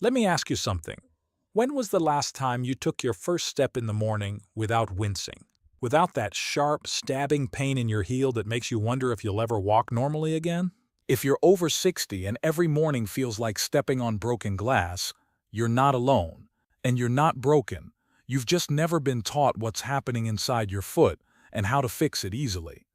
Let me ask you something. When was the last time you took your first step in the morning without wincing? Without that sharp, stabbing pain in your heel that makes you wonder if you'll ever walk normally again? If you're over 60 and every morning feels like stepping on broken glass, you're not alone. And you're not broken. You've just never been taught what's happening inside your foot and how to fix it easily.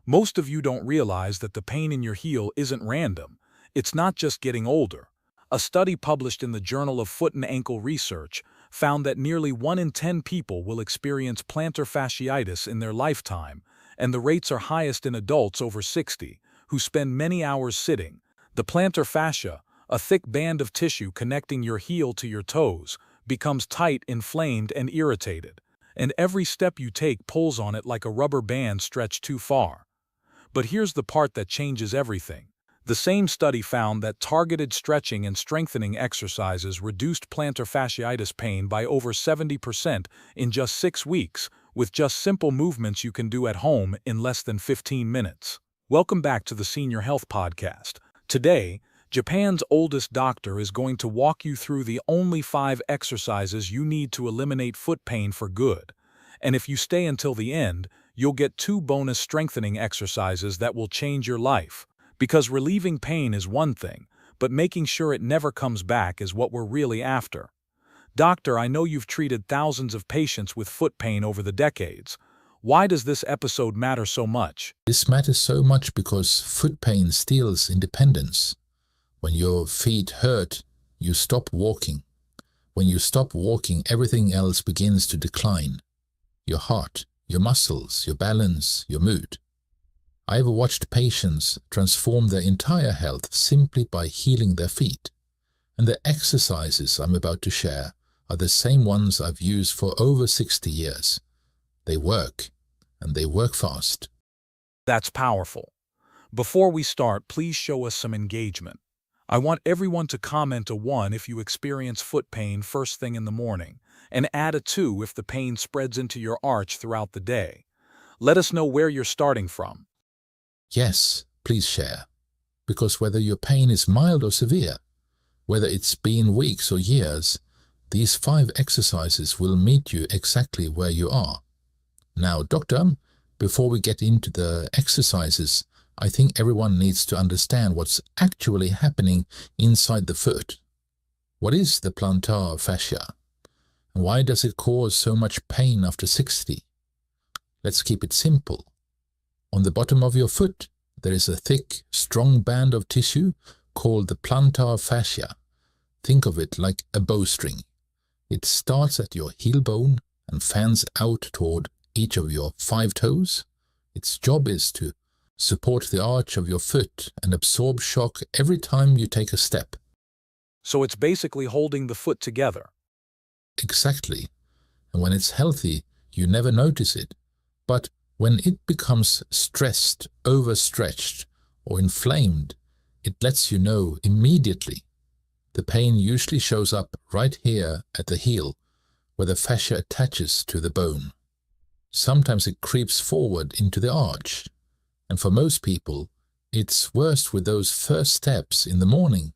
Most of you don't realize that the pain in your heel isn't random. It's not just getting older. A study published in the Journal of Foot and Ankle Research found that nearly 1 in 10 people will experience plantar fasciitis in their lifetime, and the rates are highest in adults over 60, who spend many hours sitting. The plantar fascia, a thick band of tissue connecting your heel to your toes, becomes tight, inflamed, and irritated, and every step you take pulls on it like a rubber band stretched too far. But here's the part that changes everything. The same study found that targeted stretching and strengthening exercises reduced plantar fasciitis pain by over 70% in just 6 weeks, with just simple movements you can do at home in less than 15 minutes. Welcome back to the Senior Health Podcast. Today, Japan's oldest doctor is going to walk you through the only 5 exercises you need to eliminate foot pain for good. And if you stay until the end, you'll get 2 bonus strengthening exercises that will change your life. Because relieving pain is one thing, but making sure it never comes back is what we're really after. Doctor, I know you've treated thousands of patients with foot pain over the decades. Why does this episode matter so much? This matters so much because foot pain steals independence. When your feet hurt, you stop walking. When you stop walking, everything else begins to decline. Your heart, your muscles, your balance, your mood. I've watched patients transform their entire health simply by healing their feet. And the exercises I'm about to share are the same ones I've used for over 60 years. They work, and they work fast. That's powerful. Before we start, please show us some engagement. I want everyone to comment a 1 if you experience foot pain first thing in the morning, and add a 2 if the pain spreads into your arch throughout the day. Let us know where you're starting from. Yes, please share. Because whether your pain is mild or severe, whether it's been weeks or years, these 5 exercises will meet you exactly where you are. Now, doctor, before we get into the exercises, I think everyone needs to understand what's actually happening inside the foot. What is the plantar fascia? And why does it cause so much pain after 60? Let's keep it simple. On the bottom of your foot, there is a thick, strong band of tissue called the plantar fascia. Think of it like a bowstring. It starts at your heel bone and fans out toward each of your 5 toes. Its job is to support the arch of your foot and absorb shock every time you take a step. So it's basically holding the foot together. Exactly. And when it's healthy, you never notice it. But when it becomes stressed, overstretched, or inflamed, it lets you know immediately. The pain usually shows up right here at the heel, where the fascia attaches to the bone. Sometimes it creeps forward into the arch, and for most people, it's worst with those first steps in the morning.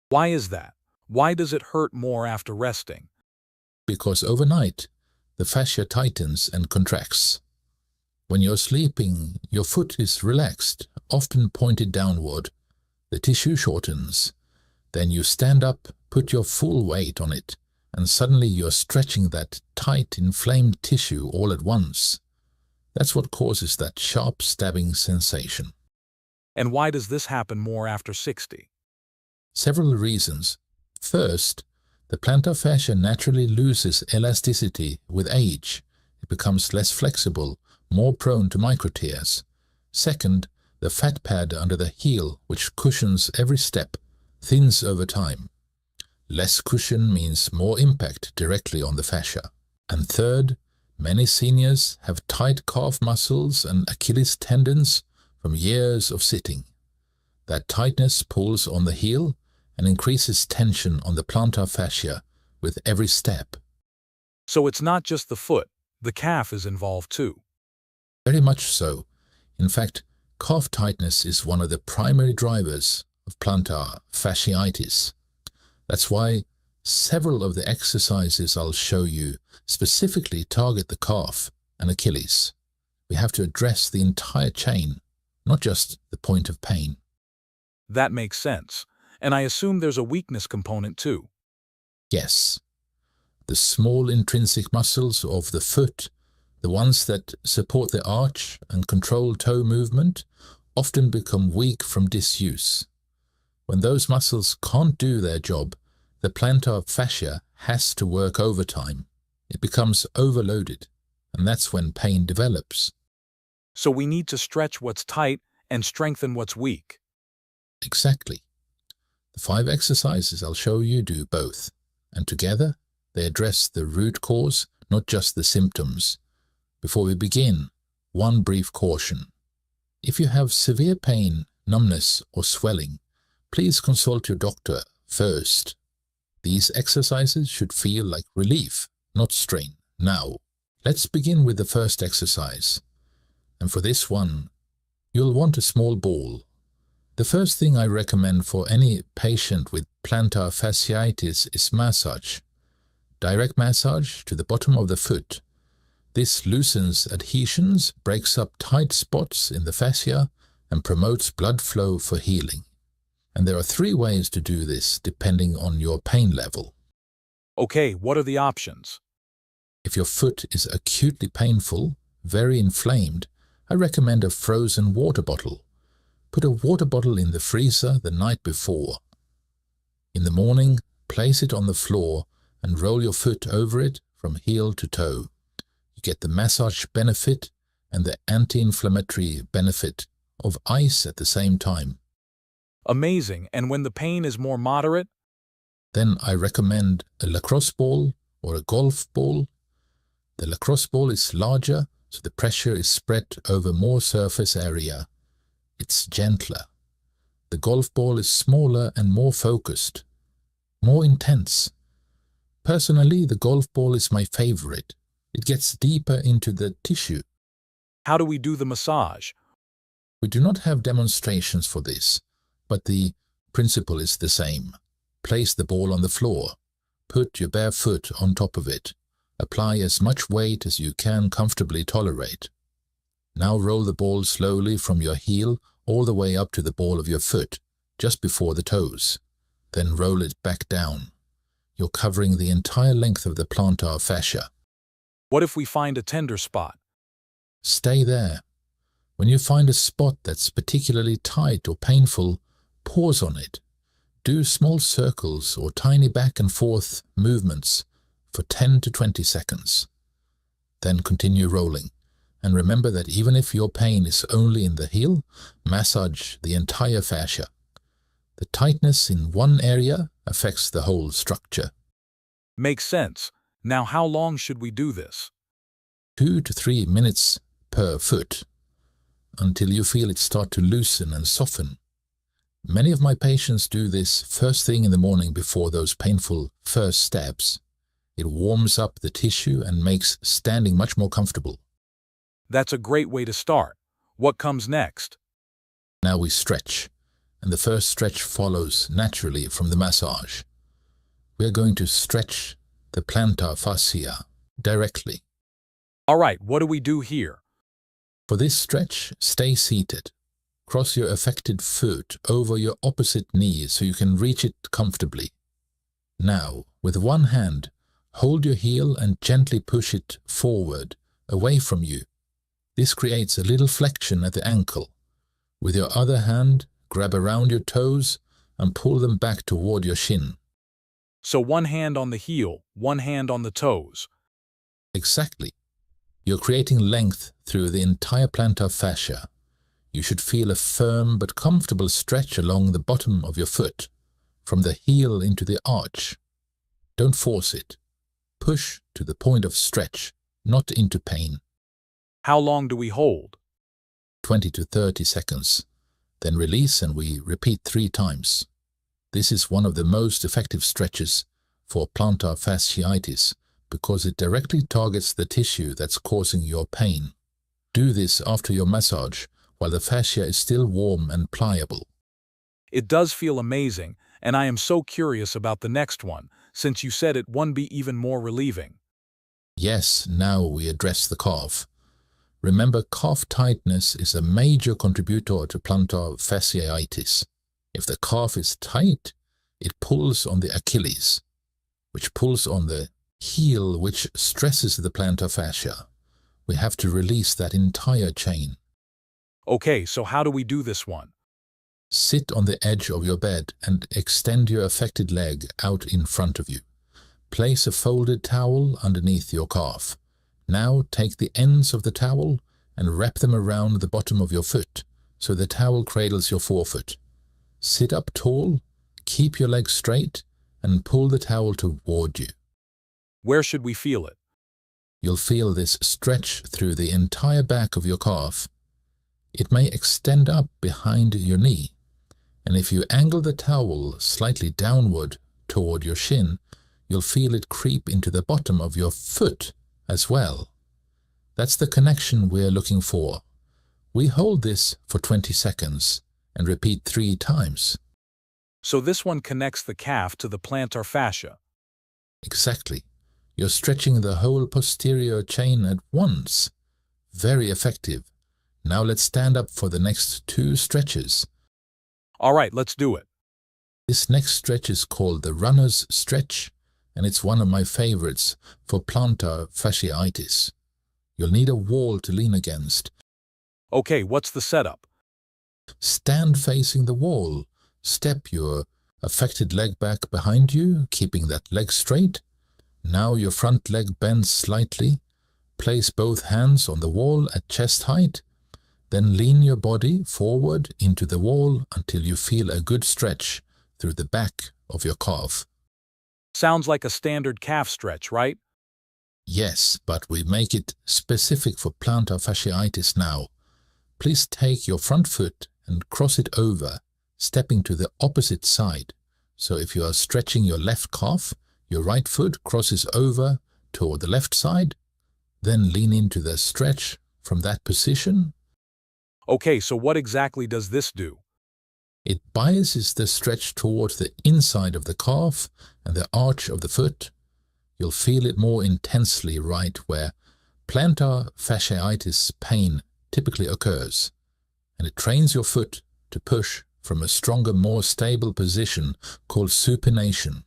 Why is that? Why does it hurt more after resting? Because overnight, the fascia tightens and contracts. When you're sleeping, your foot is relaxed, often pointed downward. The tissue shortens. Then you stand up, put your full weight on it, and suddenly you're stretching that tight, inflamed tissue all at once. That's what causes that sharp stabbing sensation. And why does this happen more after 60? Several reasons. First, the plantar fascia naturally loses elasticity with age. It becomes less flexible, more prone to microtears. Second, the fat pad under the heel, which cushions every step, thins over time. Less cushion means more impact directly on the fascia. And third, many seniors have tight calf muscles and Achilles tendons from years of sitting. That tightness pulls on the heel and increases tension on the plantar fascia with every step. So it's not just the foot, the calf is involved too. Very much so. In fact, calf tightness is one of the primary drivers of plantar fasciitis. That's why Several of the exercises I'll show you specifically target the calf and Achilles. We have to address the entire chain, not just the point of pain. That makes sense. And I assume there's a weakness component too. Yes, the small intrinsic muscles of the foot, the ones that support the arch and control toe movement, often become weak from disuse. When those muscles can't do their job, the plantar fascia has to work overtime. It becomes overloaded, and that's when pain develops. So we need to stretch what's tight and strengthen what's weak. Exactly. The 5 exercises I'll show you do both, and together they address the root cause, not just the symptoms. Before we begin, one brief caution. If you have severe pain, numbness, or swelling, please consult your doctor first. These exercises should feel like relief, not strain. Now, let's begin with the first exercise. And for this one, you'll want a small ball. The first thing I recommend for any patient with plantar fasciitis is massage. Direct massage to the bottom of the foot. This loosens adhesions, breaks up tight spots in the fascia, and promotes blood flow for healing. And there are 3 ways to do this depending on your pain level. Okay, what are the options? If your foot is acutely painful, very inflamed, I recommend a frozen water bottle. Put a water bottle in the freezer the night before. In the morning, place it on the floor and roll your foot over it from heel to toe. You get the massage benefit and the anti-inflammatory benefit of ice at the same time. Amazing. And when the pain is more moderate? Then I recommend a lacrosse ball or a golf ball. The lacrosse ball is larger, so the pressure is spread over more surface area. It's gentler. The golf ball is smaller and more focused, more intense. Personally, the golf ball is my favorite. It gets deeper into the tissue. How do we do the massage? We do not have demonstrations for this, but the principle is the same. Place the ball on the floor. Put your bare foot on top of it. Apply as much weight as you can comfortably tolerate. Now roll the ball slowly from your heel all the way up to the ball of your foot, just before the toes. Then roll it back down. You're covering the entire length of the plantar fascia. What if we find a tender spot? Stay there. When you find a spot that's particularly tight or painful, pause on it. Do small circles or tiny back and forth movements for 10 to 20 seconds. Then continue rolling. And remember that even if your pain is only in the heel, massage the entire fascia. The tightness in one area affects the whole structure. Makes sense. Now how long should we do this? 2 to 3 minutes per foot, until you feel it start to loosen and soften. Many of my patients do this first thing in the morning before those painful first steps. It warms up the tissue and makes standing much more comfortable. That's a great way to start. What comes next? Now we stretch, and the first stretch follows naturally from the massage. We are going to stretch the plantar fascia directly. All right, what do we do here? For this stretch, stay seated. Cross your affected foot over your opposite knee so you can reach it comfortably. Now, with one hand, hold your heel and gently push it forward, away from you. This creates a little flexion at the ankle. With your other hand, grab around your toes and pull them back toward your shin. So one hand on the heel, one hand on the toes. Exactly. You're creating length through the entire plantar fascia. You should feel a firm but comfortable stretch along the bottom of your foot, from the heel into the arch. Don't force it. Push to the point of stretch, not into pain. How long do we hold? 20 to 30 seconds. Then release and we repeat 3 times. This is one of the most effective stretches for plantar fasciitis because it directly targets the tissue that's causing your pain. Do this after your massage while the fascia is still warm and pliable. It does feel amazing, and I am so curious about the next one. since you said it wouldn't be even more relieving. Yes, now we address the calf. Remember, calf tightness is a major contributor to plantar fasciitis. If the calf is tight, it pulls on the Achilles, which pulls on the heel, which stresses the plantar fascia. We have to release that entire chain. Okay, so how do we do this one? Sit on the edge of your bed and extend your affected leg out in front of you. Place a folded towel underneath your calf. Now take the ends of the towel and wrap them around the bottom of your foot so the towel cradles your forefoot. Sit up tall, keep your legs straight, and pull the towel toward you. Where should we feel it? You'll feel this stretch through the entire back of your calf. It may extend up behind your knee, and if you angle the towel slightly downward toward your shin, you'll feel it creep into the bottom of your foot as well. That's the connection we're looking for. We hold this for 20 seconds and repeat 3 times. So this one connects the calf to the plantar fascia. Exactly. You're stretching the whole posterior chain at once. Very effective. Now let's stand up for the next 2 stretches. All right, let's do it. This next stretch is called the runner's stretch, and it's one of my favorites for plantar fasciitis. You'll need a wall to lean against. Okay, what's the setup? Stand facing the wall. Step your affected leg back behind you, keeping that leg straight. Now your front leg bends slightly. Place both hands on the wall at chest height. Then lean your body forward into the wall until you feel a good stretch through the back of your calf. Sounds like a standard calf stretch, right? Yes, but we make it specific for plantar fasciitis now. Please take your front foot and cross it over, stepping to the opposite side. So if you are stretching your left calf, your right foot crosses over toward the left side, then lean into the stretch from that position. Okay, so what exactly does this do? It biases the stretch towards the inside of the calf and the arch of the foot. You'll feel it more intensely right where plantar fasciitis pain typically occurs, and it trains your foot to push from a stronger, more stable position called supination.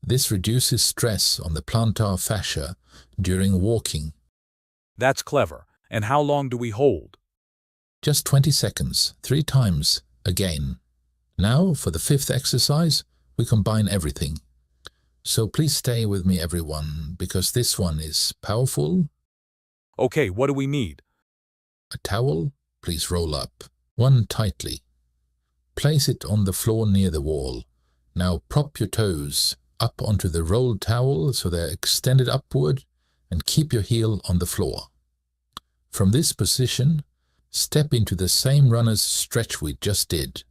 This reduces stress on the plantar fascia during walking. That's clever. And how long do we hold? Just 20 seconds, 3 times, again. Now, for the 5th exercise, we combine everything. So please stay with me, everyone, because this one is powerful. Okay, what do we need? A towel, please roll up. One tightly. Place it on the floor near the wall. Now prop your toes up onto the rolled towel so they're extended upward, and keep your heel on the floor. From this position, step into the same runner's stretch we just did.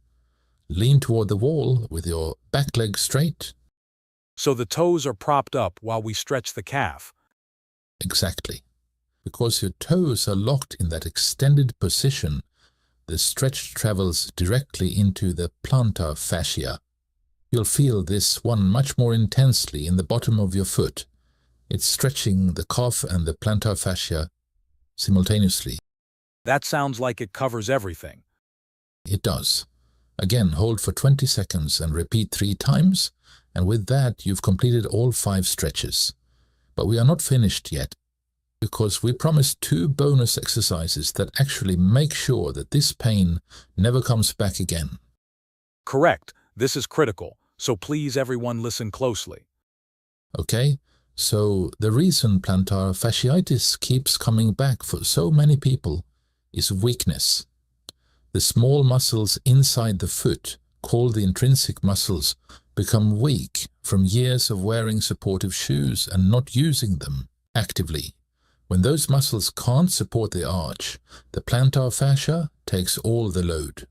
Lean toward the wall with your back leg straight. So the toes are propped up while we stretch the calf. Exactly. Because your toes are locked in that extended position, the stretch travels directly into the plantar fascia. You'll feel this one much more intensely in the bottom of your foot. It's stretching the calf and the plantar fascia simultaneously. That sounds like it covers everything. It does. Again, hold for 20 seconds and repeat 3 times, and with that you've completed all 5 stretches. But we are not finished yet, because we promised 2 bonus exercises that actually make sure that this pain never comes back again. Correct. This is critical, so please everyone listen closely. Okay, so the reason plantar fasciitis keeps coming back for so many people is weakness. The small muscles inside the foot, called the intrinsic muscles, become weak from years of wearing supportive shoes and not using them actively. When those muscles can't support the arch, the plantar fascia takes all the load.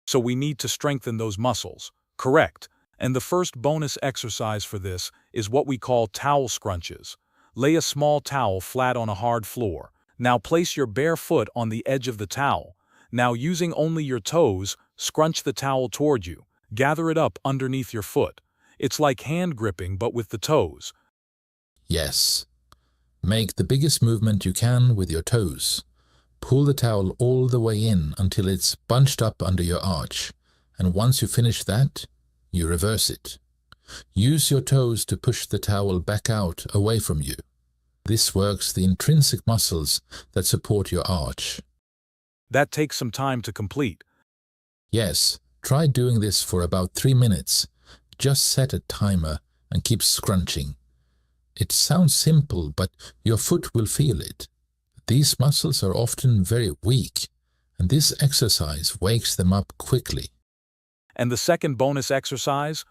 So we need to strengthen those muscles. Correct. And the first bonus exercise for this is what we call towel scrunches. Lay a small towel flat on a hard floor. Now place your bare foot on the edge of the towel. Now using only your toes, scrunch the towel toward you. Gather it up underneath your foot. It's like hand gripping but with the toes. Yes. Make the biggest movement you can with your toes. Pull the towel all the way in until it's bunched up under your arch, and once you finish that, you reverse it. Use your toes to push the towel back out away from you. This works the intrinsic muscles that support your arch. That takes some time to complete. Yes, try doing this for about 3 minutes. Just set a timer and keep scrunching. It sounds simple, but your foot will feel it. These muscles are often very weak, and this exercise wakes them up quickly. And the second bonus exercise?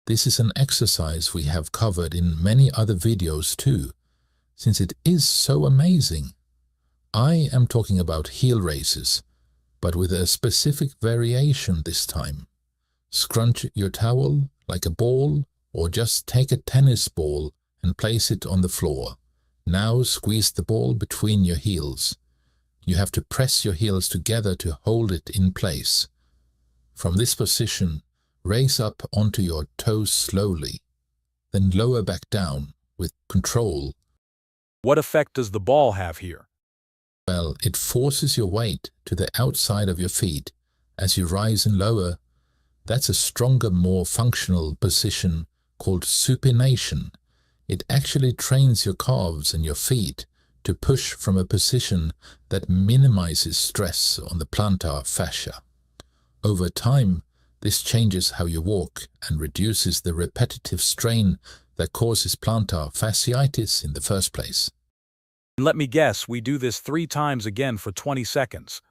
This is an exercise we have covered in many other videos too, since it is so amazing. I am talking about heel raises, but with a specific variation this time. Scrunch your towel like a ball, or just take a tennis ball and place it on the floor. Now squeeze the ball between your heels. You have to press your heels together to hold it in place. From this position, raise up onto your toes slowly, then lower back down with control. What effect does the ball have here? Well, it forces your weight to the outside of your feet as you rise and lower. That's a stronger, more functional position called supination. It actually trains your calves and your feet to push from a position that minimizes stress on the plantar fascia. Over time, this changes how you walk and reduces the repetitive strain that causes plantar fasciitis in the first place. Let me guess, we do this 3 times again for 20 seconds.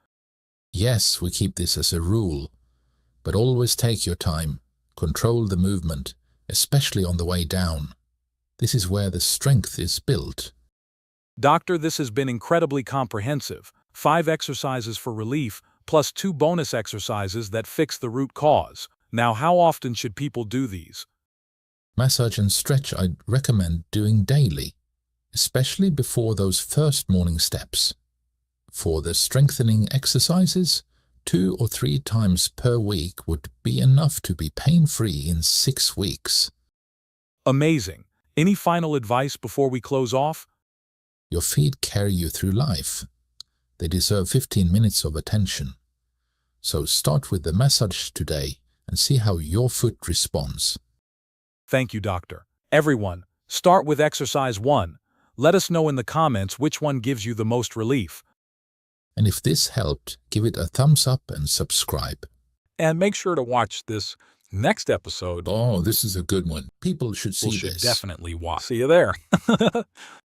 Yes, we keep this as a rule, but always take your time, control the movement, especially on the way down. This is where the strength is built. Doctor, this has been incredibly comprehensive. 5 exercises for relief, plus 2 bonus exercises that fix the root cause. Now, how often should people do these? Massage and stretch I'd recommend doing daily, especially before those first morning steps. For the strengthening exercises, 2 or 3 times per week would be enough to be pain-free in 6 weeks. Amazing. Any final advice before we close off? Your feet carry you through life. They deserve 15 minutes of attention. So start with the massage today and see how your foot responds. Thank you, Doctor. Everyone, start with exercise 1. Let us know in the comments which one gives you the most relief. And if this helped, give it a thumbs up and subscribe. And make sure to watch this next episode. Oh, this is a good one. People should see People should this. definitely watch. See you there.